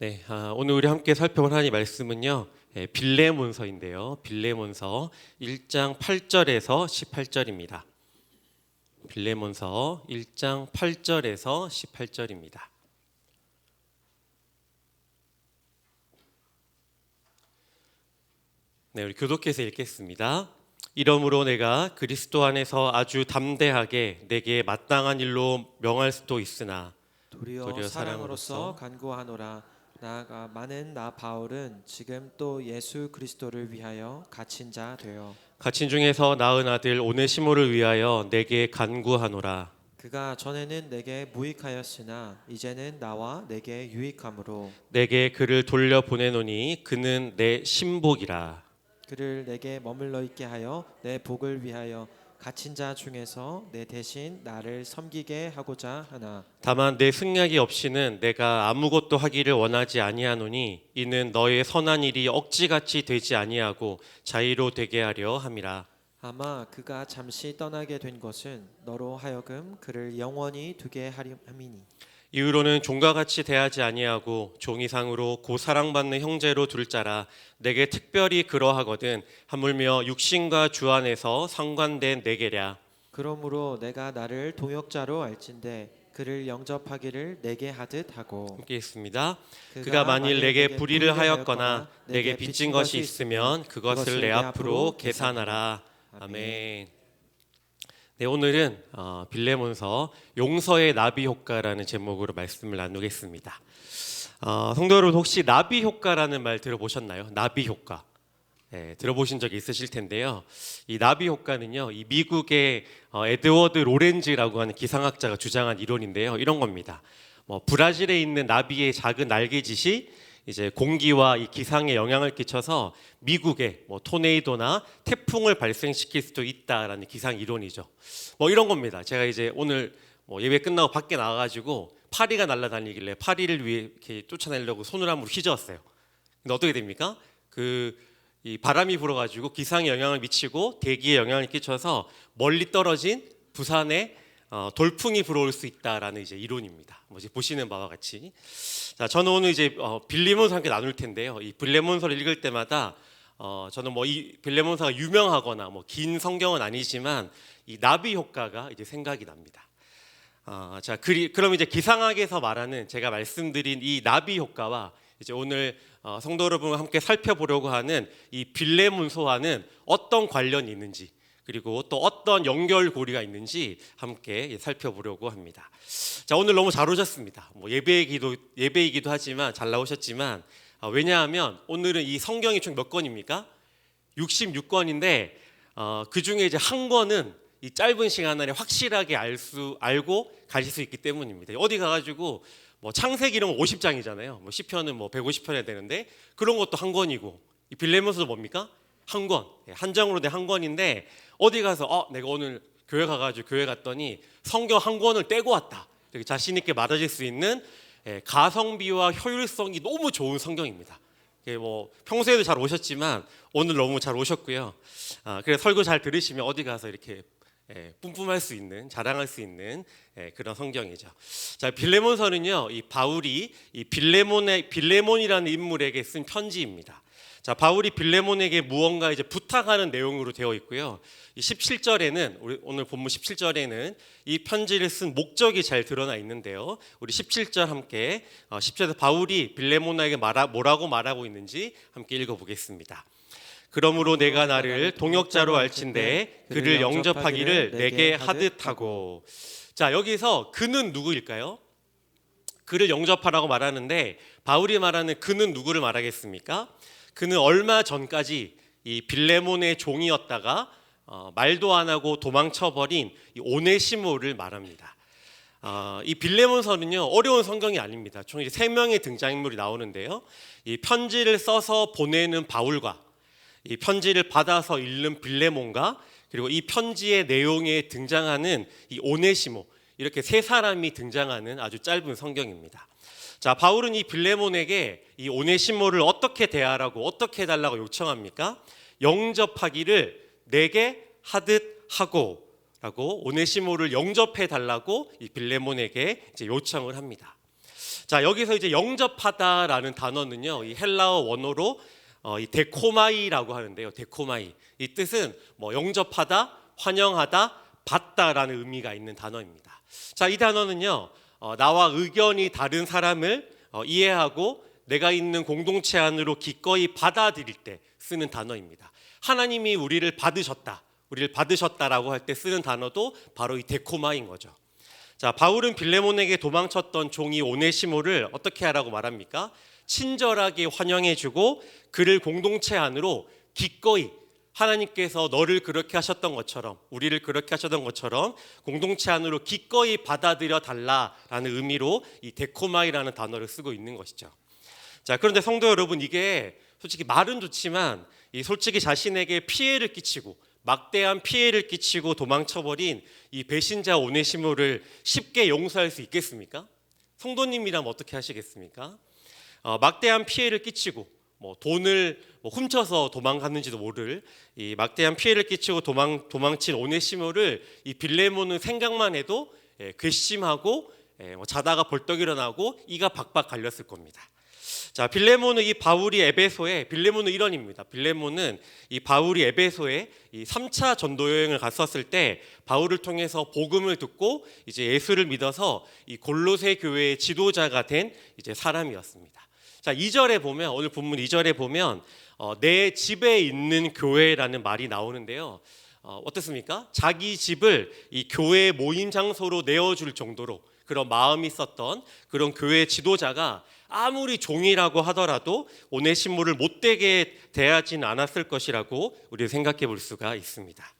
네, 오늘 우리 함께 살펴볼 하나님 말씀은요, 빌레몬서인데요. 빌레몬서 1장 8절에서 18절입니다. 빌레몬서 1장 8절에서 18절입니다. 네, 우리 교독해서 읽겠습니다. 이러므로 내가 그리스도 안에서 아주 담대하게 내게 마땅한 일로 명할 수도 있으나 도리어 사랑으로서 간구하노라. 나아가 많은 나 바울은 지금 또 예수 그리스도를 위하여 갇힌 자 되어 갇힌 중에서 낳은 아들 오네시모를 위하여 내게 간구하노라. 그가 전에는 내게 무익하였으나 이제는 나와 내게 유익함으로 내게 그를 돌려 보내노니 그는 내 신복이라. 그를 내게 머물러 있게 하여 내 복을 위하여 갇힌 자 중에서 내 대신 나를 섬기게 하고자 하나. 다만 내 승낙이 없이는 내가 아무것도 하기를 원하지 아니하노니 이는 너의 선한 일이 억지같이 되지 아니하고 자의로 되게 하려 함이라. 아마 그가 잠시 떠나게 된 것은 너로 하여금 그를 영원히 두게 하려 함이니. 이후로는 종과 같이 대하지 아니하고 종이상으로 고 사랑받는 형제로 둘 자라. 내게 특별히 그러하거든 하물며 육신과 주 안에서 상관된 내게랴. 그러므로 내가 나를 동역자로 알진대 그를 영접하기를 내게 하듯 하고. 함께 있습니다. 그가 만일 내게 불의를 하였거나 내게 빚진 것이 있으면 그것을 내 앞으로 계산하라. 아멘. 네, 오늘은 빌레몬서 용서의 나비 효과라는 제목으로 말씀을 나누겠습니다. 성도 여러분, 혹시 나비 효과라는 말 들어보셨나요? 나비 효과. 네, 들어보신 적이 있으실 텐데요. 이 나비 효과는요, 이 미국의 에드워드 로렌즈라고 하는 기상학자가 주장한 이론인데요. 이런 겁니다. 브라질에 있는 나비의 작은 날개짓이 이제 공기와 이 기상에 영향을 끼쳐서 미국에 토네이도나 태풍을 발생시킬 수도 있다라는 기상 이론이죠. 이런 겁니다. 제가 이제 오늘 예배 끝나고 밖에 나가가지고 파리가 날아다니길래 파리를 위해 이렇게 쫓아내려고 손을 휘저었어요. 근데 어떻게 됩니까? 이 바람이 불어가지고 기상에 영향을 미치고 대기에 영향을 끼쳐서 멀리 떨어진 부산에 돌풍이 불어올 수 있다라는 이제 이론입니다. 이제 보시는 바와 같이. 자, 저는 오늘 이제 빌레몬서 함께 나눌 텐데요. 이 빌레몬서를 읽을 때마다 저는 이 빌레몬서가 유명하거나 긴 성경은 아니지만 이 나비 효과가 이제 생각이 납니다. 자, 그럼 이제 기상학에서 말하는 제가 말씀드린 이 나비 효과와 이제 오늘 성도 여러분과 함께 살펴보려고 하는 이 빌레몬서와는 어떤 관련이 있는지, 그리고 또 어떤 연결고리가 있는지 함께 살펴보려고 합니다. 자, 오늘 너무 잘 오셨습니다. 예배이기도 하지만 잘 나오셨지만, 왜냐하면 오늘은 이 성경이 총 몇 권입니까? 66권인데 그 중에 이제 한 권은 이 짧은 시간 안에 확실하게 알고 가실 수 있기 때문입니다. 어디 가가지고 창세기 이런 거 50장이잖아요. 시편은 150편에 되는데 그런 것도 한 권이고, 이 빌레몬서도 뭡니까? 한 권, 한 장으로 된 한 권인데 어디 가서 내가 오늘 교회 갔더니 성경 한 권을 떼고 왔다, 이렇게 자신 있게 말하실 수 있는 가성비와 효율성이 너무 좋은 성경입니다. 평소에도 잘 오셨지만 오늘 너무 잘 오셨고요. 그래서 설교 잘 들으시면 어디 가서 이렇게 뿜뿜할 수 있는, 자랑할 수 있는 그런 성경이죠. 자, 빌레몬서는요, 이 바울이 이 빌레몬이라는 인물에게 쓴 편지입니다. 자, 바울이 빌레몬에게 무언가 이제 부탁하는 내용으로 되어 있고요. 이 17절에는 오늘 본문 17절에는 이 편지를 쓴 목적이 잘 드러나 있는데요. 우리 17절 함께 10절에서 바울이 빌레몬에게 뭐라고 말하고 있는지 함께 읽어보겠습니다. 그러므로 내가 나를 동역자로 알진대 그를 영접하기를 내게 하듯 하고. 자, 여기서 그는 누구일까요? 그를 영접하라고 말하는데 바울이 말하는 그는 누구를 말하겠습니까? 그는 얼마 전까지 이 빌레몬의 종이었다가 말도 안 하고 도망쳐버린 이 오네시모를 말합니다. 이 빌레몬서는요, 어려운 성경이 아닙니다. 총 이제 3명의 등장인물이 나오는데요. 이 편지를 써서 보내는 바울과 이 편지를 받아서 읽는 빌레몬과 그리고 이 편지의 내용에 등장하는 이 오네시모, 이렇게 3사람이 등장하는 아주 짧은 성경입니다. 자, 바울은 이 빌레몬에게 이 오네시모를 어떻게 대하라고, 어떻게 해달라고 요청합니까? 영접하기를 내게 하듯 하고 라고 오네시모를 영접해 달라고 이 빌레몬에게 이제 요청을 합니다. 자, 여기서 이제 영접하다라는 단어는요, 이 헬라어 원어로 이 데코마이라고 하는데요. 데코마이. 이 뜻은 뭐 영접하다, 환영하다, 받다라는 의미가 있는 단어입니다. 자, 이 단어는요, 나와 의견이 다른 사람을 이해하고 내가 있는 공동체 안으로 기꺼이 받아들일 때 쓰는 단어입니다. 하나님이 우리를 받으셨다라고 할 때 쓰는 단어도 바로 이 데코마인 거죠. 자, 바울은 빌레몬에게 도망쳤던 종이 오네시모를 어떻게 하라고 말합니까? 친절하게 환영해주고 그를 공동체 안으로 기꺼이, 하나님께서 너를 그렇게 하셨던 것처럼, 우리를 그렇게 하셨던 것처럼 공동체 안으로 기꺼이 받아들여 달라라는 의미로 이 데코마이라는 단어를 쓰고 있는 것이죠. 자, 그런데 성도 여러분, 이게 솔직히 말은 좋지만 이 솔직히 자신에게 피해를 끼치고 막대한 피해를 끼치고 도망쳐버린 이 배신자 오네시모를 쉽게 용서할 수 있겠습니까? 성도님이라면 어떻게 하시겠습니까? 막대한 피해를 끼치고 돈을 훔쳐서 도망갔는지도 모를 이 막대한 피해를 끼치고 도망친 오네시모를 이 빌레몬은 생각만 해도 괘씸하고 자다가 벌떡 일어나고 이가 박박 갈렸을 겁니다. 자, 빌레몬은 빌레몬은 이런입니다. 빌레몬은 이 바울이 에베소에 이 3차 전도 여행을 갔었을 때 바울을 통해서 복음을 듣고 이제 예수를 믿어서 이 골로새 교회의 지도자가 된 이제 사람이었습니다. 자, 2절에 보면, 오늘 본문 2절에 보면 내 집에 있는 교회라는 말이 나오는데요. 어떻습니까? 자기 집을 이 교회 모임 장소로 내어줄 정도로 그런 마음이 있었던 그런 교회 지도자가 아무리 종이라고 하더라도 오네시모를 못되게 대하지는 않았을 것이라고 우리 생각해 볼 수가 있습니다.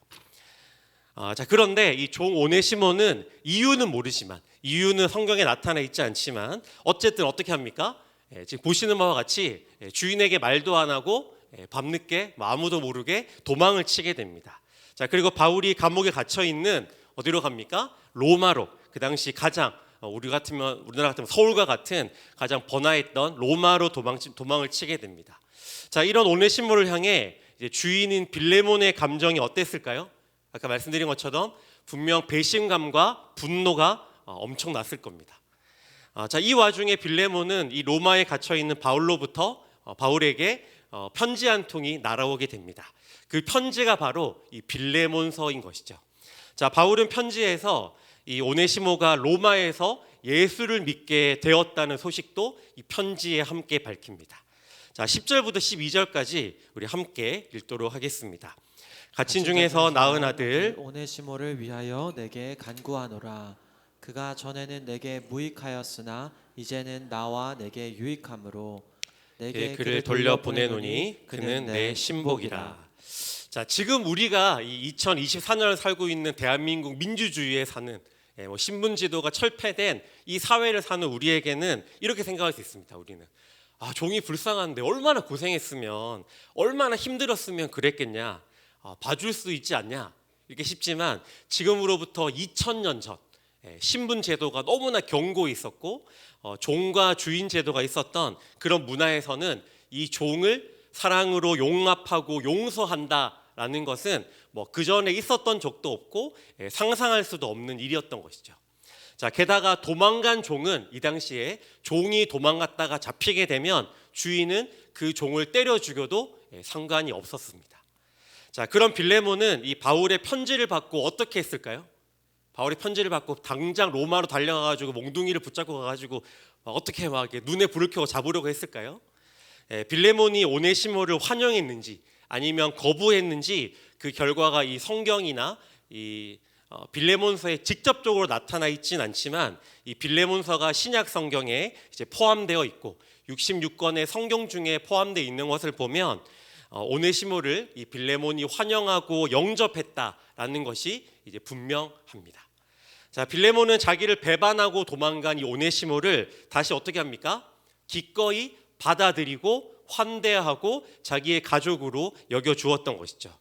자, 그런데 이 종 오네시모는 이유는 모르지만, 이유는 성경에 나타나 있지 않지만 어쨌든 어떻게 합니까? 지금 보시는 바와 같이 주인에게 말도 안 하고 밤늦게 아무도 모르게 도망을 치게 됩니다. 자, 그리고 바울이 감옥에 갇혀 있는 어디로 갑니까? 로마로. 그 당시 가장 우리나라 같으면 서울과 같은 가장 번화했던 로마로 도망을 치게 됩니다. 자, 이런 오네시모를 향해 이제 주인인 빌레몬의 감정이 어땠을까요? 아까 말씀드린 것처럼 분명 배신감과 분노가 엄청났을 겁니다. 자, 이 와중에 빌레몬은 이 로마에 갇혀 있는 바울로부터 바울에게 편지 한 통이 날아오게 됩니다. 그 편지가 바로 이 빌레몬서인 것이죠. 자, 바울은 편지에서 이 오네시모가 로마에서 예수를 믿게 되었다는 소식도 이 편지에 함께 밝힙니다. 자, 10절부터 12절까지 우리 함께 읽도록 하겠습니다. 갇힌 중에서 낳은 아들 오네시모를 위하여 내게 간구하노라. 그가 전에는 내게 무익하였으나 이제는 나와 내게 유익함으로 내게 그를 돌려보내노니 그는 내 신복이라. 자, 지금 우리가 이 2024년을 살고 있는 대한민국 민주주의에 사는 신분지도가 철폐된 이 사회를 사는 우리에게는 이렇게 생각할 수 있습니다. 우리는 종이 불쌍한데 얼마나 고생했으면, 얼마나 힘들었으면 그랬겠냐, 봐줄 수 있지 않냐, 이렇게 싶지만 지금으로부터 2000년 전 신분 제도가 너무나 견고히 있었고 종과 주인 제도가 있었던 그런 문화에서는 이 종을 사랑으로 용납하고 용서한다라는 것은 그 전에 있었던 적도 없고 상상할 수도 없는 일이었던 것이죠. 자, 게다가 도망간 종은 이 당시에 종이 도망갔다가 잡히게 되면 주인은 그 종을 때려 죽여도 상관이 없었습니다. 자, 그런 빌레몬은 이 바울의 편지를 받고 어떻게 했을까요? 바울의 편지를 받고 당장 로마로 달려가가지고 몽둥이를 붙잡고 가가지고 어떻게 막 눈에 불을 켜고 잡으려고 했을까요? 빌레몬이 오네시모를 환영했는지 아니면 거부했는지 그 결과가 이 성경이나 이 빌레몬서에 직접적으로 나타나 있진 않지만 이 빌레몬서가 신약 성경에 이제 포함되어 있고 66권의 성경 중에 포함되어 있는 것을 보면 오네시모를 이 빌레몬이 환영하고 영접했다라는 것이 이제 분명합니다. 자, 빌레몬은 자기를 배반하고 도망간 이 오네시모를 다시 어떻게 합니까? 기꺼이 받아들이고 환대하고 자기의 가족으로 여겨 주었던 것이죠.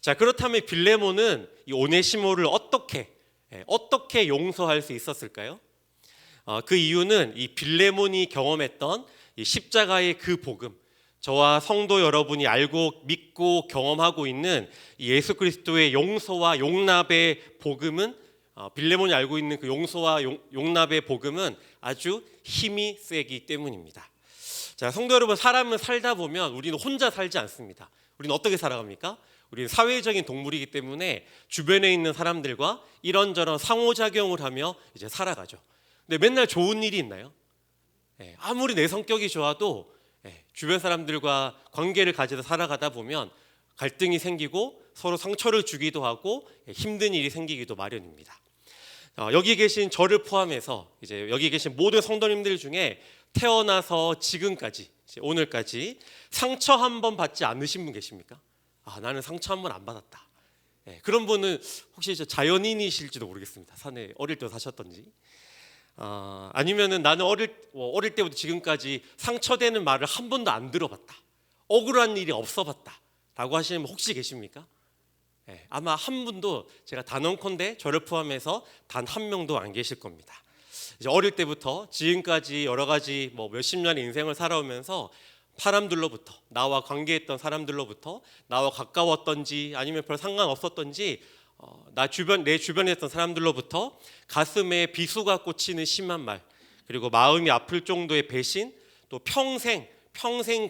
자, 그렇다면 빌레몬은 이 오네시모를 어떻게 용서할 수 있었을까요? 그 이유는 이 빌레몬이 경험했던 이 십자가의 그 복음, 저와 성도 여러분이 알고 믿고 경험하고 있는 이 예수 그리스도의 용서와 용납의 복음은 빌레몬이 알고 있는 그 용서와 용납의 복음은 아주 힘이 세기 때문입니다. 자, 성도 여러분, 사람은 살다 보면 우리는 혼자 살지 않습니다. 우리는 어떻게 살아갑니까? 우리는 사회적인 동물이기 때문에 주변에 있는 사람들과 이런저런 상호작용을 하며 이제 살아가죠. 근데 맨날 좋은 일이 있나요? 아무리 내 성격이 좋아도 주변 사람들과 관계를 가지다 살아가다 보면 갈등이 생기고 서로 상처를 주기도 하고 힘든 일이 생기기도 마련입니다. 여기 계신 저를 포함해서 이제 여기 계신 모든 성도님들 중에 태어나서 지금까지 오늘까지 상처 한 번 받지 않으신 분 계십니까? 나는 상처 한 번 안 받았다. 그런 분은 혹시 자연인이실지도 모르겠습니다. 산에 어릴 때 사셨던지. 아니면은 나는 어릴 때부터 지금까지 상처되는 말을 한 번도 안 들어봤다. 억울한 일이 없어봤다. 라고 하시는 분 혹시 계십니까? 아마 한 분도 제가 단언컨대 저를 포함해서 단 한 명도 안 계실 겁니다. 이제 어릴 때부터 지금까지 여러 가지 몇십 년의 인생을 살아오면서 사람들로부터, 나와 관계했던 사람들로부터, 나와 가까웠던지 아니면 별 상관없었던지 내 주변에 있던 사람들로부터 가슴에 비수가 꽂히는 심한 말, 그리고 마음이 아플 정도의 배신, 또 평생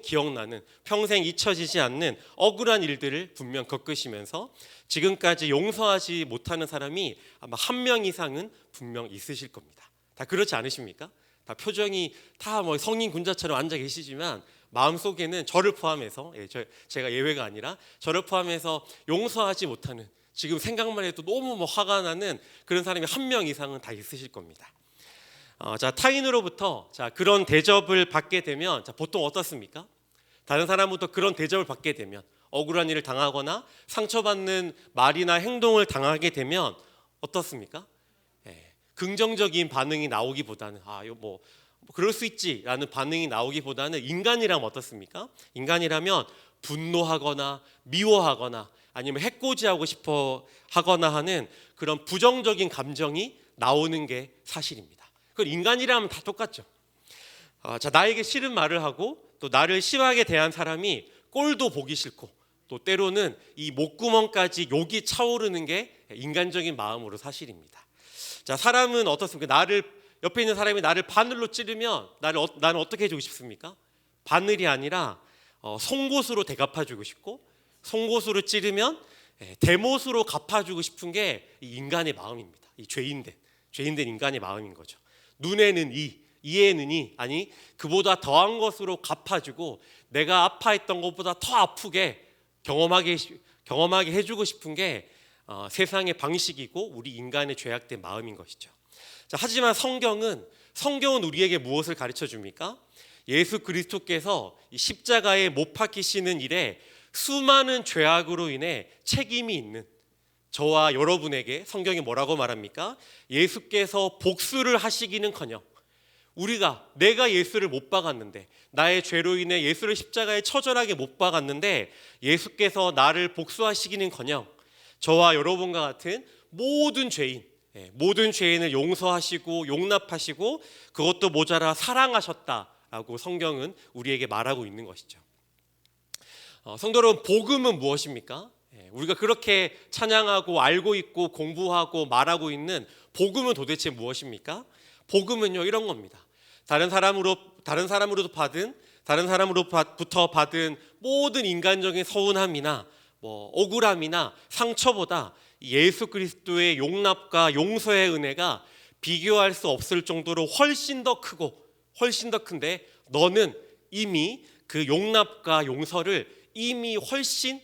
기억나는, 평생 잊혀지지 않는 억울한 일들을 분명 겪으시면서 지금까지 용서하지 못하는 사람이 아마 한 명 이상은 분명 있으실 겁니다. 다 그렇지 않으십니까? 다 표정이 다 성인 군자처럼 앉아 계시지만 마음속에는 저를 포함해서, 제가 예외가 아니라 저를 포함해서 용서하지 못하는, 지금 생각만 해도 너무 화가 나는 그런 사람이 한 명 이상은 다 있으실 겁니다. 타인으로부터 그런 대접을 받게 되면 보통 어떻습니까? 다른 사람부터 그런 대접을 받게 되면, 억울한 일을 당하거나 상처받는 말이나 행동을 당하게 되면 어떻습니까? 긍정적인 반응이 나오기보다는 이거 그럴 수 있지라는 반응이 나오기보다는 인간이라면 어떻습니까? 인간이라면 분노하거나 미워하거나 아니면 해코지하고 싶어 하거나 하는 그런 부정적인 감정이 나오는 게 사실입니다. 그건 인간이라면 다 똑같죠. 나에게 싫은 말을 하고 또 나를 심하게 대한 사람이 꼴도 보기 싫고 또 때로는 이 목구멍까지 욕이 차오르는 게 인간적인 마음으로 사실입니다. 사람은 어떻습니까? 옆에 있는 사람이 나를 바늘로 찌르면 나는 어떻게 해주고 싶습니까? 바늘이 아니라 송곳으로 대갚아주고 싶고, 송곳으로 찌르면 대못으로 갚아주고 싶은 게 이 인간의 마음입니다. 이 죄인된 인간의 마음인 거죠. 눈에는 이에는 이, 아니 그보다 더한 것으로 갚아주고 내가 아파했던 것보다 더 아프게 경험하게 해주고 싶은 게 세상의 방식이고 우리 인간의 죄악된 마음인 것이죠. 하지만 성경은 우리에게 무엇을 가르쳐 줍니까? 예수 그리스도께서 이 십자가에 못 박히시는 일에 수많은 죄악으로 인해 책임이 있는 저와 여러분에게 성경이 뭐라고 말합니까? 예수께서 복수를 하시기는커녕 내가 예수를 못 박았는데, 나의 죄로 인해 예수를 십자가에 처절하게 못 박았는데 예수께서 나를 복수하시기는커녕 저와 여러분과 같은 모든 죄인을 용서하시고 용납하시고 그것도 모자라 사랑하셨다라고 성경은 우리에게 말하고 있는 것이죠. 성도 여러분, 복음은 무엇입니까? 우리가 그렇게 찬양하고 알고 있고 공부하고 말하고 있는 복음은 도대체 무엇입니까? 복음은요, 이런 겁니다. 다른 사람으로부터 받은 모든 인간적인 서운함이나 억울함이나 상처보다 예수 그리스도의 용납과 용서의 은혜가 비교할 수 없을 정도로 훨씬 더 크고 훨씬 더 큰데, 너는 이미 그 용납과 용서를 이미 훨씬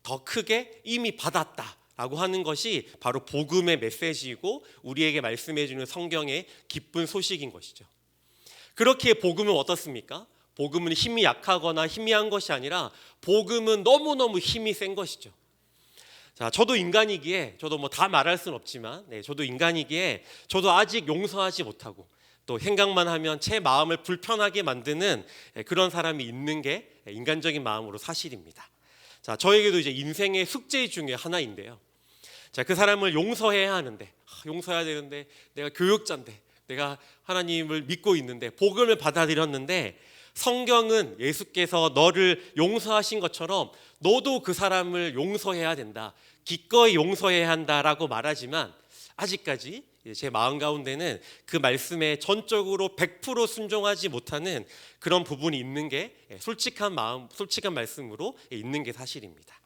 더 크게 이미 받았다라고 하는 것이 바로 복음의 메시지이고 우리에게 말씀해 주는 성경의 기쁜 소식인 것이죠. 그렇게 복음은 어떻습니까? 복음은 힘이 약하거나 희미한 것이 아니라 복음은 너무너무 힘이 센 것이죠. 저도 인간이기에, 저도 다 말할 수는 없지만, 저도 인간이기에 저도 아직 용서하지 못하고 또 생각만 하면 제 마음을 불편하게 만드는 그런 사람이 있는 게 인간적인 마음으로 사실입니다. 저에게도 이제 인생의 숙제 중에 하나인데요. 그 사람을 용서해야 하는데, 용서해야 되는데, 내가 교육자인데, 내가 하나님을 믿고 있는데, 복음을 받아들였는데, 성경은 예수께서 너를 용서하신 것처럼 너도 그 사람을 용서해야 된다, 기꺼이 용서해야 한다라고 말하지만 아직까지 제 마음 가운데는 그 말씀에 전적으로 100% 순종하지 못하는 그런 부분이 있는 게 솔직한 마음, 솔직한 말씀으로 있는 게 사실입니다.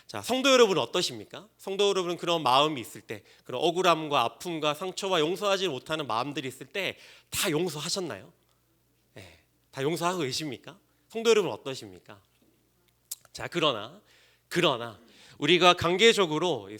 자, 성도 여러분은 어떠십니까? 성도 여러분은 그런 마음이 있을 때, 그런 억울함과 아픔과 상처와 용서하지 못하는 마음들이 있을 때 다 용서하셨나요? 네, 다 용서하고 계십니까? 성도 여러분 어떠십니까? 자, 그러나 우리가 관계적으로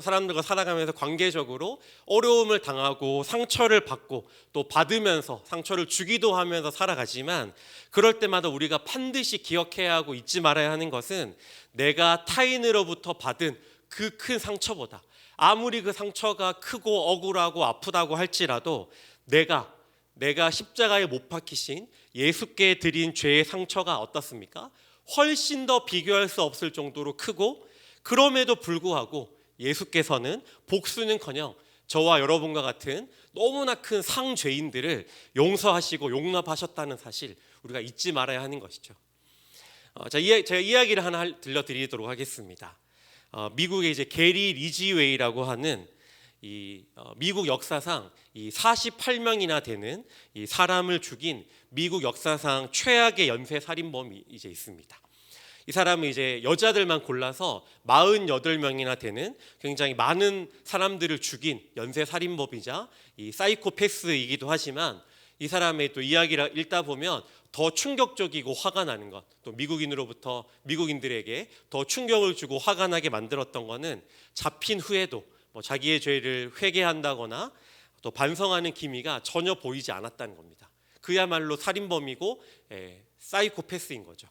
사람들과 살아가면서 관계적으로 어려움을 당하고 상처를 받고 또 받으면서 상처를 주기도 하면서 살아가지만, 그럴 때마다 우리가 반드시 기억해야 하고 잊지 말아야 하는 것은 내가 타인으로부터 받은 그 큰 상처보다, 아무리 그 상처가 크고 억울하고 아프다고 할지라도 내가 십자가에 못 박히신 예수께 드린 죄의 상처가 어떻습니까? 훨씬 더 비교할 수 없을 정도로 크고, 그럼에도 불구하고 예수께서는 복수는커녕 저와 여러분과 같은 너무나 큰 상죄인들을 용서하시고 용납하셨다는 사실, 우리가 잊지 말아야 하는 것이죠. 제가 이야기를 하나 들려드리도록 하겠습니다. 미국의 이제 게리 리지웨이라고 하는 미국 역사상 48명이나 되는 이 사람을 죽인 미국 역사상 최악의 연쇄 살인범이 이제 있습니다. 이 사람은 이제 여자들만 골라서 48명이나 되는 굉장히 많은 사람들을 죽인 연쇄 살인범이자 이 사이코패스이기도 하지만, 이 사람의 또 이야기를 읽다 보면 더 충격적이고 화가 나는 것, 또 미국인들에게 더 충격을 주고 화가 나게 만들었던 것은 잡힌 후에도 자기의 죄를 회개한다거나 또 반성하는 기미가 전혀 보이지 않았다는 겁니다. 그야말로 살인범이고 사이코패스인 거죠.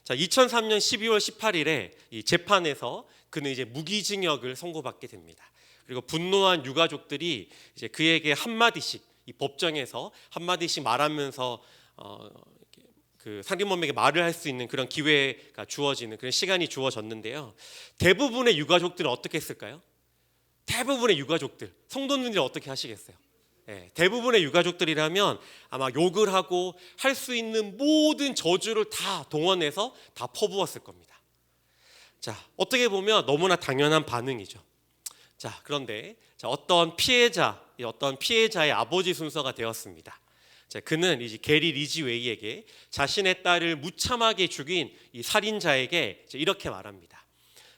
자, 2003년 12월 18일에 이 재판에서 그는 이제 무기징역을 선고받게 됩니다. 그리고 분노한 유가족들이 이제 그에게 한마디씩, 이 법정에서 한마디씩 말하면서 그 살인범에게 말을 할 수 있는 그런 기회가 주어지는 그런 시간이 주어졌는데요. 대부분의 유가족들은 어떻게 했을까요? 대부분의 유가족들, 성도님들이 어떻게 하시겠어요? 대부분의 유가족들이라면 아마 욕을 하고 할 수 있는 모든 저주를 다 동원해서 다 퍼부었을 겁니다. 자, 어떻게 보면 너무나 당연한 반응이죠. 자, 그런데 어떤 피해자의 아버지 순서가 되었습니다. 자, 그는 이제 게리 리지웨이에게 자신의 딸을 무참하게 죽인 이 살인자에게 이렇게 말합니다.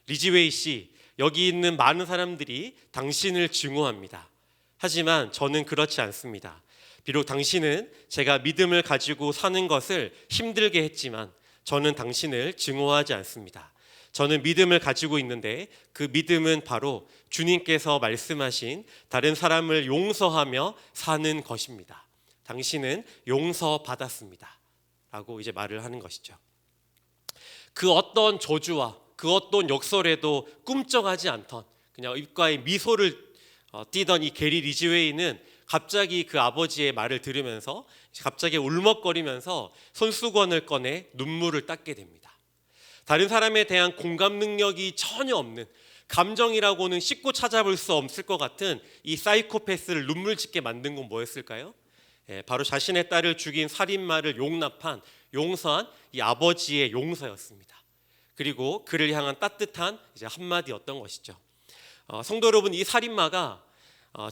리지웨이 씨, 여기 있는 많은 사람들이 당신을 증오합니다. 하지만 저는 그렇지 않습니다. 비록 당신은 제가 믿음을 가지고 사는 것을 힘들게 했지만 저는 당신을 증오하지 않습니다. 저는 믿음을 가지고 있는데 그 믿음은 바로 주님께서 말씀하신 다른 사람을 용서하며 사는 것입니다. 당신은 용서받았습니다. 라고 이제 말을 하는 것이죠. 그 어떤 저주와 그 어떤 역설에도 꿈쩍하지 않던, 그냥 입가에 미소를 띄던 이 게리 리지웨이는 갑자기 그 아버지의 말을 들으면서 갑자기 울먹거리면서 손수건을 꺼내 눈물을 닦게 됩니다. 다른 사람에 대한 공감 능력이 전혀 없는, 감정이라고는 씻고 찾아볼 수 없을 것 같은 이 사이코패스를 눈물 짓게 만든 건 뭐였을까요? 바로 자신의 딸을 죽인 살인마를 용서한 이 아버지의 용서였습니다. 그리고 그를 향한 따뜻한 이제 한마디였던 것이죠. 성도 여러분, 이 살인마가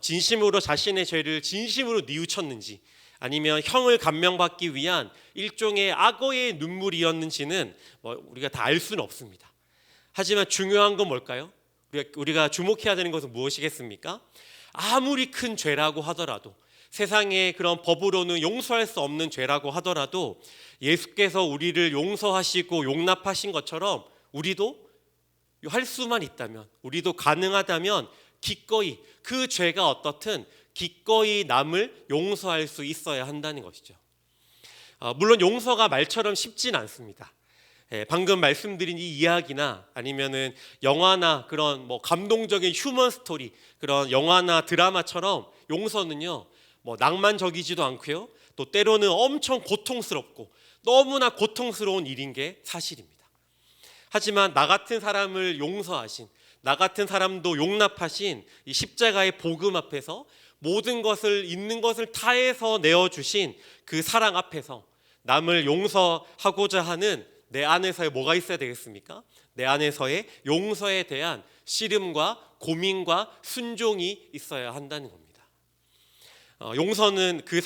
진심으로 자신의 죄를 진심으로 뉘우쳤는지 아니면 형을 감명받기 위한 일종의 악어의 눈물이었는지는 우리가 다 알 수는 없습니다. 하지만 중요한 건 뭘까요? 우리가 주목해야 되는 것은 무엇이겠습니까? 아무리 큰 죄라고 하더라도, 세상의 그런 법으로는 용서할 수 없는 죄라고 하더라도 예수께서 우리를 용서하시고 용납하신 것처럼 우리도 할 수만 있다면, 우리도 가능하다면 기꺼이 그 죄가 어떻든 기꺼이 남을 용서할 수 있어야 한다는 것이죠. 물론 용서가 말처럼 쉽진 않습니다. 방금 말씀드린 이 이야기나 아니면은 영화나 그런 감동적인 휴먼 스토리, 그런 영화나 드라마처럼 용서는요 낭만적이지도 않고요, 또 때로는 엄청 고통스럽고 너무나 고통스러운 일인 게 사실입니다. 하지만 나 같은 사람을 용서하신, 나 같은 사람도 용납하신 이 십자가의 복음 앞에서 모든 것을, 있는 것을 다해서 내어주신 그 사랑 앞에서 남을 용서하고자 하는 내 안에서의 뭐가 있어야 되겠습니까? 내 안에서의 용서에 대한 씨름과 고민과 순종이 있어야 한다는 겁니다. 용서는요, 그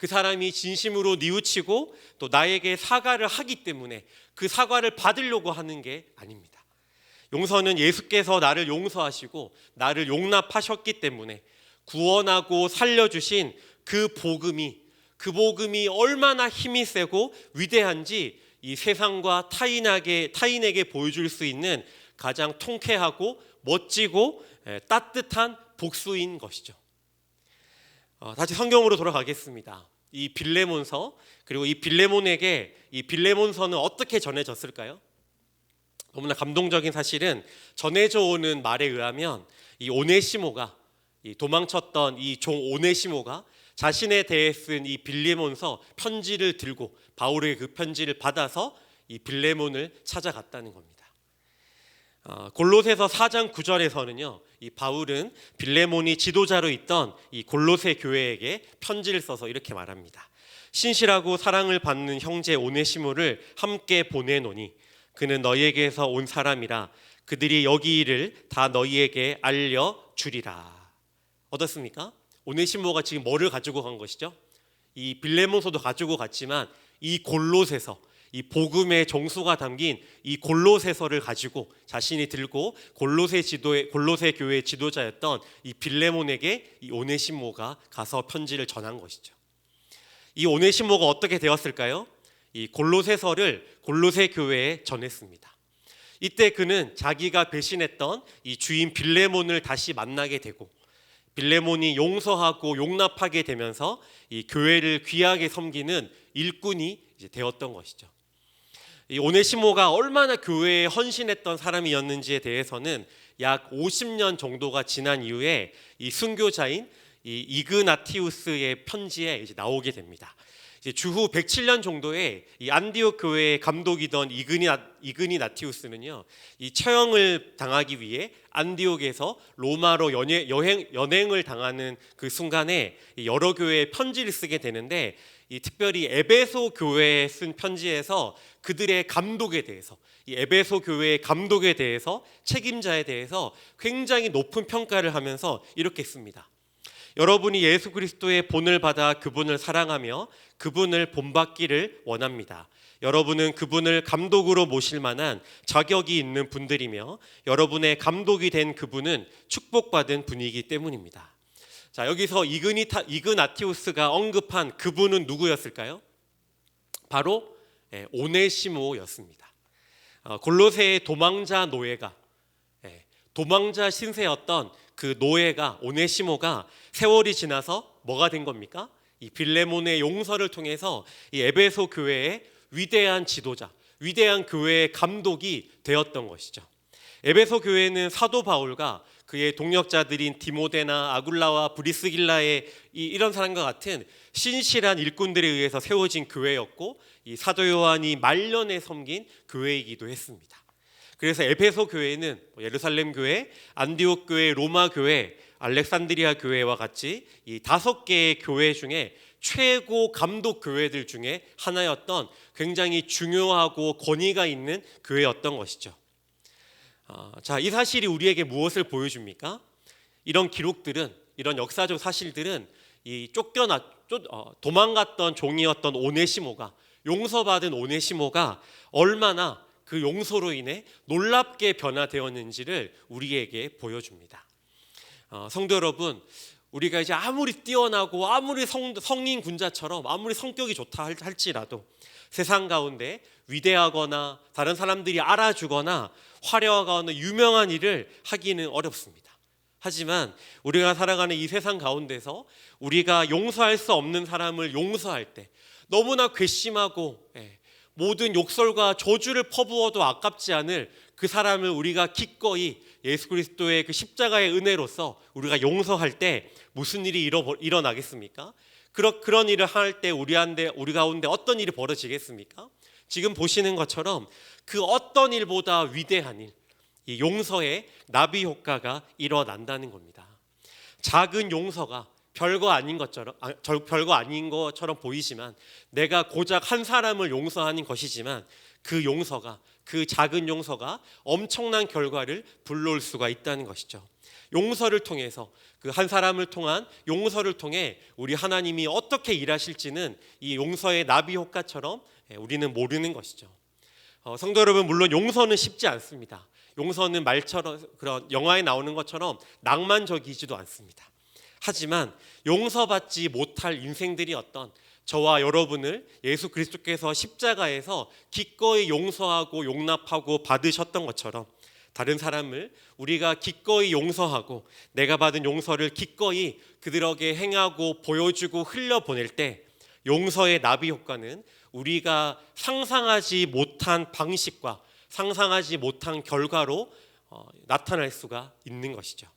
사람이 진심으로 뉘우치고 또 나에게 사과를 하기 때문에 그 사과를 받으려고 하는 게 아닙니다. 용서는 예수께서 나를 용서하시고 나를 용납하셨기 때문에 구원하고 살려주신 그 복음이 얼마나 힘이 세고 위대한지 이 세상과 타인에게 보여줄 수 있는 가장 통쾌하고 멋지고 따뜻한 복수인 것이죠. 다시 성경으로 돌아가겠습니다. 이 빌레몬서, 그리고 이 빌레몬에게 이 빌레몬서는 어떻게 전해졌을까요? 너무나 감동적인 사실은 전해져 오는 말에 의하면 이 오네시모가, 이 도망쳤던 이 종 오네시모가 자신에 대해 쓴 이 빌레몬서 편지를 들고 바울의 그 편지를 받아서 이 빌레몬을 찾아갔다는 겁니다. 골로새서 4장 9절에서는요, 이 바울은 빌레몬이 지도자로 있던 이 골로새 교회에게 편지를 써서 이렇게 말합니다. 신실하고 사랑을 받는 형제 오네시모를 함께 보내노니 그는 너희에게서 온 사람이라 그들이 여기 일을 다 너희에게 알려주리라. 어떻습니까? 오네시모가 지금 뭐를 가지고 간 것이죠? 이 빌레몬서도 가지고 갔지만 이 골로새서, 이 복음의 정수가 담긴 이 골로새서를 가지고 자신이 들고 골로새 교회의 지도자였던 이 빌레몬에게 이 오네시모가 가서 편지를 전한 것이죠. 이 오네시모가 어떻게 되었을까요? 이 골로새서를 골로새 교회에 전했습니다. 이때 그는 자기가 배신했던 이 주인 빌레몬을 다시 만나게 되고 빌레몬이 용서하고 용납하게 되면서 이 교회를 귀하게 섬기는 일꾼이 이제 되었던 것이죠. 이 오네시모가 얼마나 교회에 헌신했던 사람이었는지에 대해서는 약 50년 정도가 지난 이후에 이 순교자인 이 이그나티우스의 편지에 이제 나오게 됩니다. 이제 주후 107년 정도에 이 안디옥 교회의 감독이던 이그니나티우스는요, 이 처형을 당하기 위해 안디옥에서 로마로 연행을 당하는 그 순간에 여러 교회에 편지를 쓰게 되는데, 이 특별히 에베소 교회에 쓴 편지에서 그들의 감독에 대해서, 이 에베소 교회의 감독에 대해서, 책임자에 대해서 굉장히 높은 평가를 하면서 이렇게 씁니다. 여러분이 예수 그리스도의 본을 받아 그분을 사랑하며 그분을 본받기를 원합니다. 여러분은 그분을 감독으로 모실 만한 자격이 있는 분들이며 여러분의 감독이 된 그분은 축복받은 분이기 때문입니다. 자, 여기서 이그나티우스가 언급한 그분은 누구였을까요? 바로 오네시모였습니다. 골로새의 도망자 노예가, 도망자 신세였던 그 노예가, 오네시모가 세월이 지나서 뭐가 된 겁니까? 이 빌레몬의 용서를 통해서 이 에베소 교회의 위대한 지도자, 위대한 교회의 감독이 되었던 것이죠. 에베소 교회는 사도 바울과 그의 동역자들인 디모데나 아굴라와 브리스길라의 이런 사람과 같은 신실한 일꾼들에 의해서 세워진 교회였고, 이 사도 요한이 말년에 섬긴 교회이기도 했습니다. 그래서 에베소 교회는 예루살렘 교회, 안디옥 교회, 로마 교회, 알렉산드리아 교회와 같이 이 5개의 교회 중에 최고 감독 교회들 중에 하나였던 굉장히 중요하고 권위가 있는 교회였던 것이죠. 자, 이 사실이 우리에게 무엇을 보여줍니까? 이런 기록들은, 이런 역사적 사실들은 이 도망갔던 종이었던 오네시모가, 용서받은 오네시모가 얼마나 그 용서로 인해 놀랍게 변화되었는지를 우리에게 보여줍니다. 성도 여러분, 우리가 이제 아무리 뛰어나고 아무리 성인 군자처럼 아무리 성격이 좋다 할지라도 세상 가운데 위대하거나 다른 사람들이 알아주거나 화려하거나 유명한 일을 하기는 어렵습니다. 하지만 우리가 살아가는 이 세상 가운데서 우리가 용서할 수 없는 사람을 용서할 때, 너무나 괘씸하고 모든 욕설과 저주를 퍼부어도 아깝지 않을 그 사람을 우리가 기꺼이 예수 그리스도의 그 십자가의 은혜로서 우리가 용서할 때 무슨 일이 일어나겠습니까? 그런 일을 할 때 우리 가운데 어떤 일이 벌어지겠습니까? 지금 보시는 것처럼 그 어떤 일보다 위대한 일, 이 용서의 나비 효과가 일어난다는 겁니다. 작은 용서가 별거 아닌 것처럼 보이지만 내가 고작 한 사람을 용서하는 것이지만 그 작은 용서가 엄청난 결과를 불러올 수가 있다는 것이죠. 용서를 통해서 그 한 사람을 통한 용서를 통해 우리 하나님이 어떻게 일하실지는 이 용서의 나비 효과처럼 우리는 모르는 것이죠. 성도 여러분, 물론 용서는 쉽지 않습니다. 용서는 말처럼 그런 영화에 나오는 것처럼 낭만적이지도 않습니다. 하지만 용서받지 못할 인생들이 어떤 저와 여러분을 예수 그리스도께서 십자가에서 기꺼이 용서하고 용납하고 받으셨던 것처럼 다른 사람을 우리가 기꺼이 용서하고 내가 받은 용서를 기꺼이 그들에게 행하고 보여주고 흘려보낼 때 용서의 나비 효과는 우리가 상상하지 못한 방식과 상상하지 못한 결과로 나타날 수가 있는 것이죠.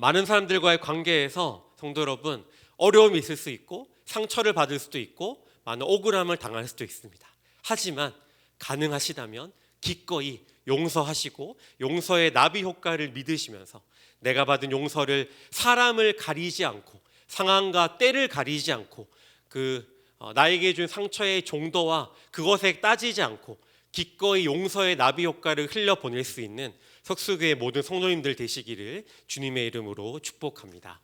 많은 사람들과의 관계에서 성도 여러분, 어려움이 있을 수 있고 상처를 받을 수도 있고 많은 억울함을 당할 수도 있습니다. 하지만 가능하시다면 기꺼이 용서하시고 용서의 나비 효과를 믿으시면서 내가 받은 용서를 사람을 가리지 않고 상황과 때를 가리지 않고 나에게 준 상처의 정도와 그것에 따지지 않고 기꺼이 용서의 나비 효과를 흘려보낼 수 있는 석수교회 모든 성도님들 되시기를 주님의 이름으로 축복합니다.